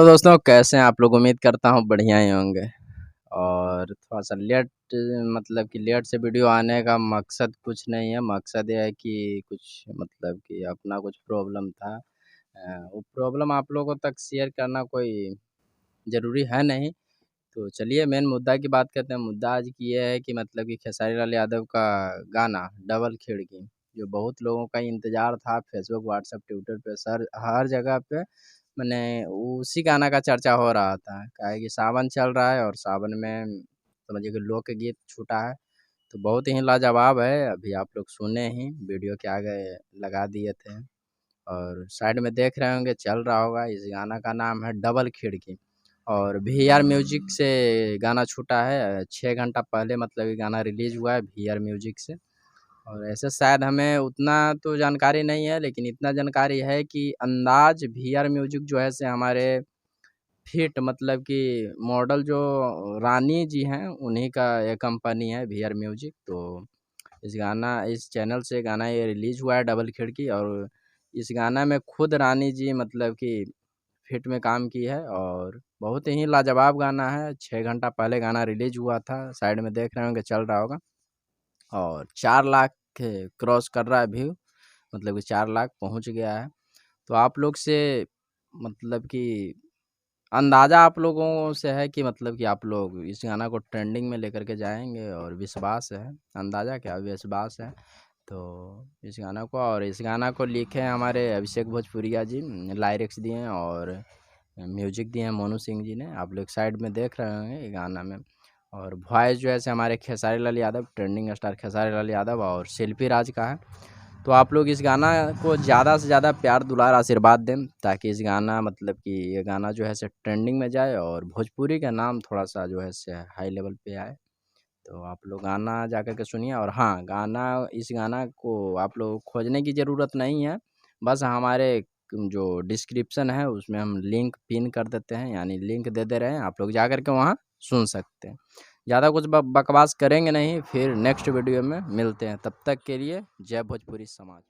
तो दोस्तों कैसे हैं आप लोग? उम्मीद करता हूँ बढ़िया ही होंगे। और थोड़ा-सा लेट मतलब कि लेट से वीडियो आने का मकसद कुछ नहीं है, मकसद ये है कि कुछ मतलब कि अपना कुछ प्रॉब्लम था। वो प्रॉब्लम आप लोगों तक शेयर करना कोई ज़रूरी है नहीं। तो चलिए मेन मुद्दा की बात करते हैं। मुद्दा आज की ये है कि मतलब कि खेसारी लाल यादव का गाना डबल खिड़की, जो बहुत लोगों का इंतज़ार था फेसबुक, व्हाट्सएप, ट्विटर पे सर हर जगह पे मने उसी गाना का चर्चा हो रहा था। क्या है कि सावन चल रहा है और सावन में समझिए कि लोकगीत छूटा है, तो बहुत ही लाजवाब है। अभी आप लोग सुने ही, वीडियो के आगे लगा दिए थे और साइड में देख रहे होंगे चल रहा होगा। इस गाना का नाम है डबल खिड़की और वीआर म्यूजिक से गाना छूटा है। 6 घंटा पहले मतलब ये गाना रिलीज़ हुआ है वीआर म्यूजिक से। और ऐसे शायद हमें उतना तो जानकारी नहीं है, लेकिन इतना जानकारी है कि अंदाज़ वीआर म्यूजिक जो है से हमारे फिट मतलब कि मॉडल जो रानी जी हैं, उन्हीं का ये कंपनी है वीआर म्यूजिक। तो इस चैनल से गाना ये रिलीज़ हुआ है डबल खिड़की और इस गाना में खुद रानी जी मतलब कि फिट में काम की है और बहुत ही लाजवाब गाना है। 6 घंटा पहले गाना रिलीज़ हुआ था, साइड में देख रहे होंगे चल रहा होगा और 4 लाख के क्रॉस कर रहा है व्यू, मतलब कि 4 लाख पहुँच गया है। तो आप लोग से मतलब कि अंदाज़ा आप लोगों से है कि मतलब कि आप लोग इस गाना को ट्रेंडिंग में लेकर के जाएँगे और विश्वास है, अंदाज़ा क्या विश्वास है। तो इस गाना को और इस गाना को लिखे हैं हमारे अभिषेक भोजपुरिया जी, लिरिक्स दिए हैं और म्यूजिक दिए हैं मोनू सिंह जी ने। आप लोग साइड में देख रहे होंगे ये गाना में और वॉइस जो है से हमारे खेसारी लाल यादव, ट्रेंडिंग स्टार खेसारी लाल यादव और शिल्पी राज का है। तो आप लोग इस गाना को ज़्यादा से ज़्यादा प्यार दुलार आशीर्वाद दें, ताकि इस गाना मतलब कि ये गाना जो है से ट्रेंडिंग में जाए और भोजपुरी का नाम थोड़ा-सा जो है से हाई लेवल पे आए। तो आप लोग गाना जा कर के सुनिए और हाँ, इस गाना को आप लोग खोजने की ज़रूरत नहीं है। बस हमारे जो डिस्क्रिप्शन है उसमें हम लिंक पिन कर देते हैं, यानी लिंक दे दे रहे हैं, आप लोग जा कर के वहाँ सुन सकते हैं। ज़्यादा कुछ ब बकवास करेंगे नहीं, फिर नेक्स्ट वीडियो में मिलते हैं। तब तक के लिए जय भोजपुरी समाज।